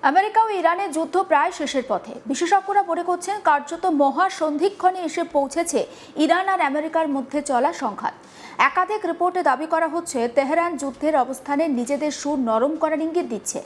America ও ইরানের যুদ্ধ প্রায় শেষের পথে। বিশেষজ্ঞরা মনে করছেন কার্যত মহাসন্ধিক্ষণে এসে পৌঁছেছে ইরান আর আমেরিকার মধ্যে চলা সংঘাত। একাধিক রিপোর্টে দাবি করা হচ্ছে তেহরান যুদ্ধের অবস্থানে নিজেদের সুর নরম করার ইঙ্গিত দিচ্ছে।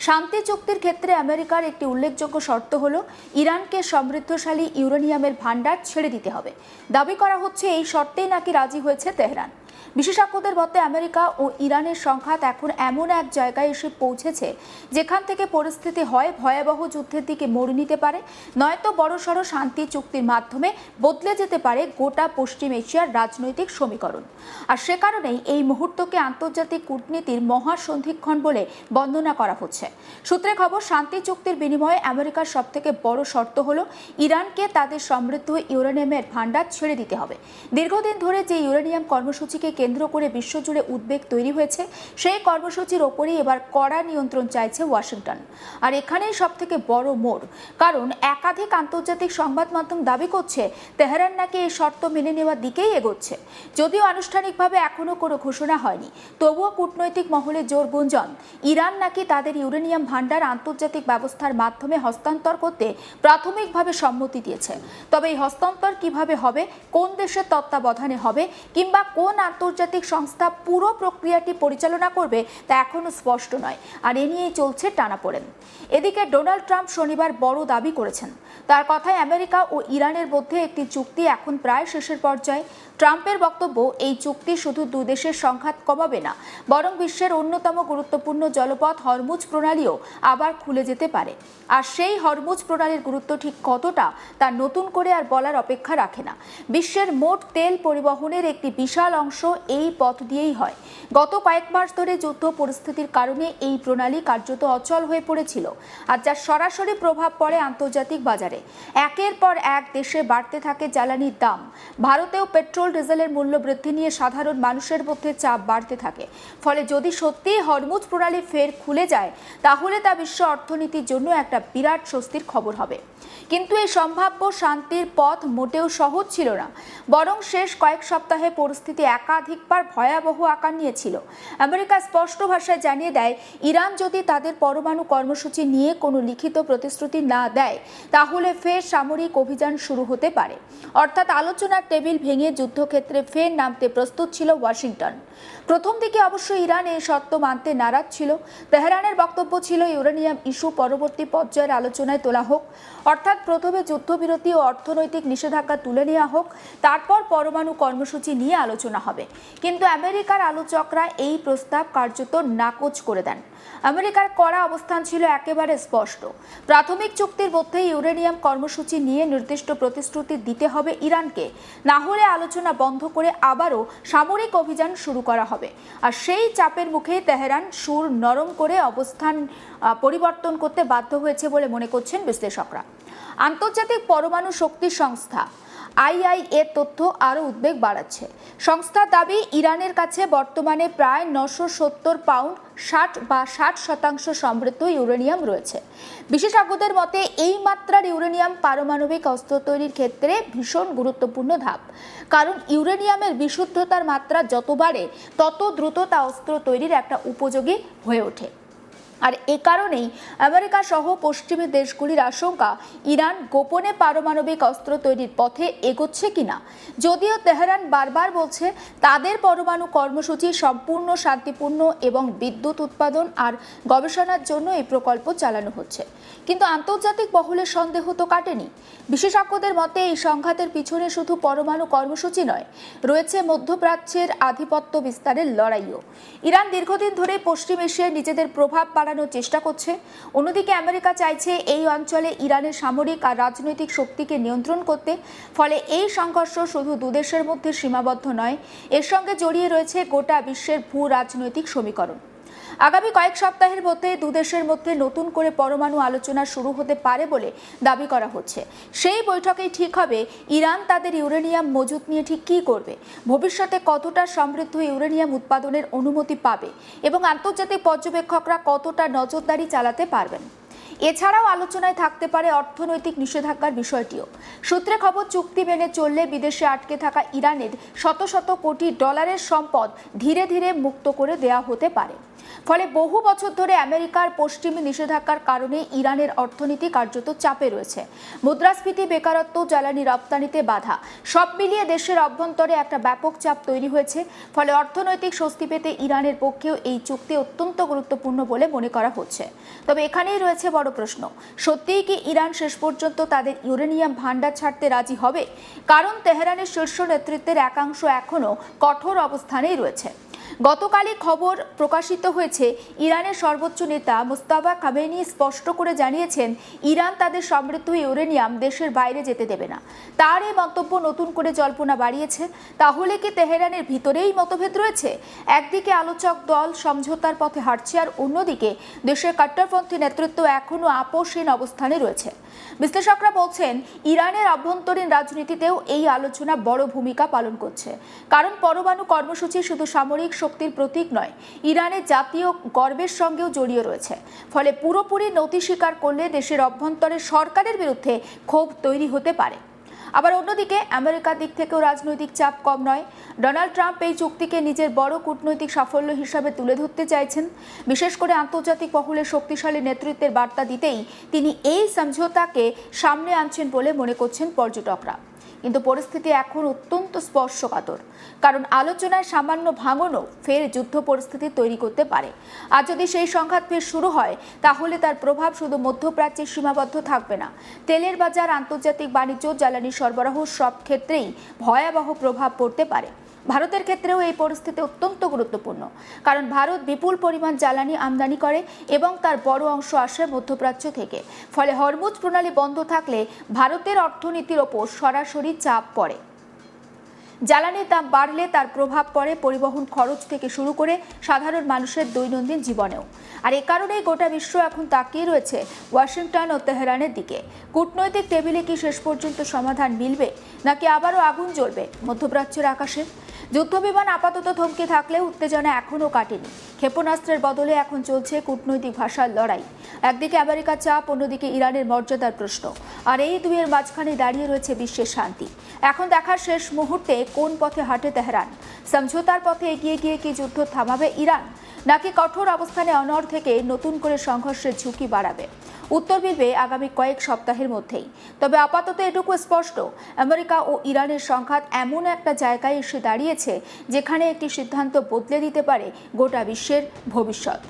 শান্তি চুক্তির ক্ষেত্রে আমেরিকার একটি উল্লেখযোগ্য শর্ত হলো ইরানকে সমৃদ্ধশালী ইউরেনিয়ামের ভান্ডার ছেড়ে দিতে হবে। দাবি করা হচ্ছে এই শর্তেই নাকি রাজি হয়েছে তেহরান। বিশেষজ্ঞদের মতে আমেরিকা ও ইরানের সংঘাত এখন এমন এক জায়গায় এসে পৌঁছেছে যেখান থেকে পরিস্থিতি হয় ভয়াবহ যুদ্ধের দিকে মোড় নিতে পারে, নয়তো বড়সড় শান্তি চুক্তির মাধ্যমে বদলে যেতে পারে গোটা পশ্চিম এশিয়ার রাজনৈতিক সমীকরণ। আর সে কারণেই এই মুহূর্তকে আন্তর্জাতিক কূটনীতির মহাসন্ধিক্ষণ বলে বর্ণনা করা হচ্ছে। সূত্রে খবর, শান্তি চুক্তির বিনিময়ে আমেরিকার সবথেকে বড় শর্ত হলো ইরানকে তাদের সমৃদ্ধ ইউরেনিয়ামের ভান্ডার ছেড়ে দিতে হবে। দীর্ঘদিন ধরে যে ইউরেনিয়াম কর্মসূচিকে কেন্দ্র করে বিশ্বজুড়ে উদ্বেগ তৈরি হয়েছে, সেই কর্মসূচির ওপরেই এবার কড়া নিয়ন্ত্রণ চাইছে ওয়াশিংটন। আর এখানেই সবথেকে বড় মোড়, কারণ একাধিক আন্তর্জাতিক সংবাদ মাধ্যম দাবি করছে তেহরান নাকি এই শর্ত মেনে নেওয়ার দিকেই এগোচ্ছে। যদিও আনুষ্ঠানিকভাবে এখনো কোনো ঘোষণা হয়নি, তবুও কূটনৈতিক মহলে জোর গুঞ্জন ইরান নাকি তাদের ইউরেনিয়াম ভান্ডার আন্তর্জাতিক ব্যবস্থার মাধ্যমে হস্তান্তর করতে প্রাথমিকভাবে সম্মতি দিয়েছে। তবে এই হস্তান্তর কিভাবে হবে, কোন দেশের তত্ত্বাবধানে হবে, কিংবা কোন আন্তর্জাতিক সংস্থা পুরো প্রক্রিয়াটি পরিচালনা করবে তা এখনো স্পষ্ট নয়। আর এ নিয়েই চলছে টানাপোড়েন। এদিকে ডোনাল্ড ট্রাম্প শনিবার বড় দাবি করেছেন। তার কথায় আমেরিকা ও ইরানের মধ্যে একটি চুক্তি এখন প্রায় শেষের পর্যায়ে। ট্রাম্পের বক্তব্য, এই চুক্তি শুধু দুই দেশের সংঘাত কমাবে না, বরং বিশ্বের অন্যতম গুরুত্বপূর্ণ জলপথ হরমুজ প্রণালীও আবার খুলে যেতে পারে। আর সেই হরমুজ প্রণালীর গুরুত্ব ঠিক কতটা তা নতুন করে আর বলার অপেক্ষা রাখে না। বিশ্বের মোট তেল পরিবহনের একটি বিশাল অংশ এই পথ দিয়েই হয়। গত কয়েক মাস ধরে যুদ্ধ পরিস্থিতির কারণে এই প্রণালী কার্যত অচল হয়ে পড়েছিল, আর যার সরাসরি প্রভাব পড়ে আন্তর্জাতিক বাজারে। একের পর এক দেশে বাড়তে থাকে জ্বালানির দাম। ভারতেও পেট্রোল ডিজেলের মূল্য বৃদ্ধি নিয়ে সাধারণ মানুষের মধ্যে চাপ বাড়তে থাকে। ফলে যদি সত্যিই হরমুজ প্রণালী ফের খুলে যায়, তাহলে তা বিশ্ব অর্থনীতির জন্য একটা বিরাট স্বস্তির খবর হবে। কিন্তু এই সম্ভাব্য শান্তির পথ মোটেও সহজ ছিল না, বরং শেষ কয়েক সপ্তাহে পরিস্থিতি একাধিকবার ভয়াবহ আকার নিয়েছিল। আমেরিকা স্পষ্ট ভাষায় জানিয়ে দেয়, ইরান যদি তাদের পরমাণু কর্মসূচি নিয়ে কোনো লিখিত প্রতিশ্রুতি না দেয়, তাহলে ফের সামরিক অভিযান শুরু হতে পারে। অর্থাৎ আলোচনার টেবিল ভেঙে যুদ্ধক্ষেত্রে ফের নামতে প্রস্তুত ছিল ওয়াশিংটন। প্রথম দিকে অবশ্য ইরান এই শর্ত মানতে নারাজ ছিল। তেহরানের বক্তব্য ছিল ইউরেনিয়াম ইস্যু পরবর্তী পর্যায়ের আলোচনায় তোলা হোক, অর্থাৎ প্রথমে যুদ্ধবিরতি ও অর্থনৈতিক নিষেধাজ্ঞা তুলে নেওয়া হোক, তারপর পরমাণু কর্মসূচি নিয়ে আলোচনা হবে। কিন্তু আমেরিকার আলোচকরা এই প্রস্তাব কার্যত নাকচ করে দেন। আমেরিকার কড়া অবস্থান ছিল একেবারে স্পষ্ট। প্রাথমিক চুক্তির মধ্যে ইউরেনিয়াম কর্মসূচি নিয়ে নির্দিষ্ট প্রতিশ্রুতি দিতে হবে ইরানকে, না হলে আলোচনা বন্ধ করে আবারও সামরিক অভিযান শুরু করা হবে। আর সেই চাপের মুখে তেহরান সুর নরম করে অবস্থান পরিবর্তন করতে বাধ্য হয়েছে বলে মনে করছেন বিশ্লেষকরা। আন্তর্জাতিক পরমাণু শক্তি সংস্থা আইআইএ তথ্য আরও উদ্বেগ বাড়াচ্ছে। সংস্থার দাবি, ইরানের কাছে বর্তমানে প্রায় 970 পাউন্ড 60% সমৃদ্ধ ইউরেনিয়াম রয়েছে। বিশেষজ্ঞদের মতে এই মাত্রার ইউরেনিয়াম পারমাণবিক অস্ত্র তৈরির ক্ষেত্রে ভীষণ গুরুত্বপূর্ণ ধাপ, কারণ ইউরেনিয়ামের বিশুদ্ধতার মাত্রা যত বাড়ে তত দ্রুত তা অস্ত্র তৈরির একটা উপযোগী হয়ে ওঠে। আর এ কারণেই আমেরিকা সহ পশ্চিমী দেশগুলির আশঙ্কা, ইরান গোপনে পারমাণবিক অস্ত্র তৈরির পথে এগোচ্ছে কিনা। যদিও তেহরান বারবার বলছে তাদের পরমাণু কর্মসূচি সম্পূর্ণ শান্তিপূর্ণ এবং বিদ্যুৎ উৎপাদন আর গবেষণার জন্য এই প্রকল্প চালানো হচ্ছে, কিন্তু আন্তর্জাতিক মহলে সন্দেহ তো কাটেনি। বিশেষজ্ঞদের মতে এই সংঘাতের পিছনে শুধু পরমাণু কর্মসূচি নয়, রয়েছে মধ্যপ্রাচ্যের আধিপত্য বিস্তারের লড়াইও। ইরান দীর্ঘদিন ধরে পশ্চিম এশিয়ায় নিজেদের প্রভাব বাড়ানোর চেষ্টা করছে। অন্যদিকে আমেরিকা চাইছে এই অঞ্চলে ইরানের সামরিক আর রাজনৈতিক শক্তিকে নিয়ন্ত্রণ করতে। ফলে এই সংঘর্ষ শুধু দুদেশের মধ্যে সীমাবদ্ধ নয়, এর সঙ্গে জড়িয়ে রয়েছে গোটা বিশ্বের ভূ রাজনৈতিক সমীকরণ। আগামী কয়েক সপ্তাহের মধ্যে দুদেশের মধ্যে নতুন করে পরমাণু আলোচনা শুরু হতে পারে বলে দাবি করা হচ্ছে। সেই বৈঠকেই ঠিক হবে ইরান তাদের ইউরেনিয়াম মজুত নিয়ে ঠিক কী করবে, ভবিষ্যতে কতটা সমৃদ্ধ ইউরেনিয়াম উৎপাদনের অনুমতি পাবে এবং আন্তর্জাতিক পর্যবেক্ষকরা কতটা নজরদারি চালাতে পারবেন। এছাড়াও আলোচনায় থাকতে পারে অর্থনৈতিক নিষেধাজ্ঞার বিষয়টিও। সূত্রে খবর, চুক্তি মেনে চললে বিদেশে আটকে থাকা ইরানের শত শত কোটি ডলারের সম্পদ ধীরে ধীরে মুক্ত করে দেয়া হতে পারে। ফলে বহু বছর ধরে আমেরিকার পশ্চিমী নিষেধাজ্ঞার কারণে ইরানের অর্থনীতি কার্যত চাপে রয়েছে। মুদ্রাস্ফীতি, বেকারত্ব, জ্বালানি রপ্তানিতে বাধা, সব মিলিয়ে দেশের অভ্যন্তরে একটা ব্যাপক চাপ তৈরি হয়েছে। ফলে অর্থনৈতিক স্বস্তি পেতে ইরানের পক্ষেও এই চুক্তি অত্যন্ত গুরুত্বপূর্ণ বলে মনে করা হচ্ছে। তবে এখানেই রয়েছে বড় প্রশ্ন, সত্যিই কি ইরান শেষ পর্যন্ত তাদের ইউরেনিয়াম ভান্ডার ছাড়তে রাজি হবে? কারণ তেহরানের শীর্ষ নেতৃত্বের একাংশ এখনও কঠোর অবস্থানেই রয়েছে। গতকালই খবর প্রকাশিত হয়েছে, ইরানের সর্বোচ্চ নেতা মোস্তাফা খামেনি স্পষ্ট করে জানিয়েছেন ইরান তাদের সমৃদ্ধ ইউরেনিয়াম দেশের বাইরে যেতে দেবে না। তার এই মন্তব্য নতুন করে জল্পনা বাড়িয়েছে। তাহলে কি তেহরানের ভিতরেই মতভেদ রয়েছে? একদিকে আলোচক দল সমঝোতার পথে হাঁটছে, আর অন্যদিকে দেশের কট্টরপন্থী নেতৃত্ব এখনও আপোষহীন অবস্থানে রয়েছে। বিশ্লেষকরা বলছেন, ইরানের অভ্যন্তরীণ রাজনীতিতেও এই আলোচনা বড় ভূমিকা পালন করছে। কারণ পরমাণু কর্মসূচি শুধু সামরিক শক্তির প্রতীক নয়, ইরানের জাতীয় গর্বের সঙ্গেও জড়িয়ে রয়েছে। ফলে পুরোপুরি নতি স্বীকার করলে দেশের অভ্যন্তরে সরকারের বিরুদ্ধে ক্ষোভ তৈরি হতে পারে। আবার অন্যদিকে আমেরিকার দিক থেকেও রাজনৈতিক চাপ কম নয়। ডোনাল্ড ট্রাম্প এই চুক্তিকে নিজের বড় কূটনৈতিক সাফল্য হিসাবে তুলে ধরতে চাইছেন। বিশেষ করে আন্তর্জাতিক মহলে শক্তিশালী নেতৃত্বের বার্তা দিতেই তিনি এই সমঝোতাকে সামনে আনছেন বলে মনে করছেন পর্যটকরা। কিন্তু পরিস্থিতি এখন অত্যন্ত স্পর্শকাতর, কারণ আলোচনায় সামান্য ভাঙনও ফের যুদ্ধ পরিস্থিতি তৈরি করতে পারে। আর যদি সেই সংঘাত ফের শুরু হয়, তাহলে তার প্রভাব শুধু মধ্যপ্রাচ্যে সীমাবদ্ধ থাকবে না। তেলের বাজার, আন্তর্জাতিক বাণিজ্য, জ্বালানি সরবরাহ সব ক্ষেত্রেই ভয়াবহ প্রভাব পড়তে পারে। ভারতের ক্ষেত্রেও এই পরিস্থিতি অত্যন্ত গুরুত্বপূর্ণ, কারণ ভারত বিপুল পরিমাণ জ্বালানি আমদানি করে এবং তার বড় অংশ আসে মধ্যপ্রাচ্য থেকে। ফলে হরমুজ প্রণালী বন্ধ থাকলে ভারতের অর্থনীতির ওপর সরাসরি চাপ পড়ে। জ্বালানির দাম বাড়লে তার প্রভাব পড়ে পরিবহন খরচ থেকে শুরু করে সাধারণ মানুষের দৈনন্দিন জীবনেও। আর এ কারণেই গোটা বিশ্ব এখন তাকিয়ে রয়েছে ওয়াশিংটন ও তেহরানের দিকে। কূটনৈতিক টেবিলে কি শেষ পর্যন্ত সমাধান মিলবে, নাকি আবারও আগুন জ্বলবে মধ্যপ্রাচ্যের আকাশে? যুদ্ধবিমান আপাতত থমকে থাকলেও উত্তেজনা এখনও কাটেনি। ক্ষেপণাস্ত্রের বদলে এখন চলছে কূটনৈতিক ভাষার লড়াই। একদিকে আমেরিকার চাপ, অন্যদিকে ইরানের মর্যাদার প্রশ্ন। আর এই দুইয়ের মাঝখানে দাঁড়িয়ে রয়েছে বিশ্বের শান্তি। এখন দেখার শেষ মুহূর্তে কোন পথে হাঁটে তেহরান। সমঝোতার পথে এগিয়ে গিয়ে কি যুদ্ধ থামাবে ইরান, নাকি কঠোর অবস্থানে অনড় থেকে নতুন করে সংঘর্ষের ঝুঁকি বাড়াবে? উত্তর মিলবে আগামী কয়েক সপ্তাহের মধ্যেই। তবে আপাতত এটুকু স্পষ্ট, আমেরিকা ও ইরানের সংঘাত এমন একটা জায়গায় এসে দাঁড়িয়েছে যেখানে একটি সিদ্ধান্ত বদলে দিতে পারে গোটা বিশ্বের ভবিষ্যৎ।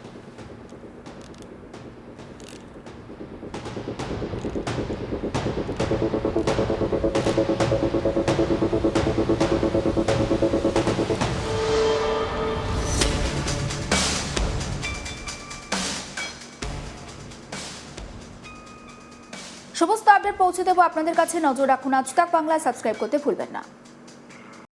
সমস্ত আপডেট পৌঁছে দেবো আপনাদের কাছে। নজর রাখুন আজ তাক বাংলা, সাবস্ক্রাইব করতে ভুলবেন না।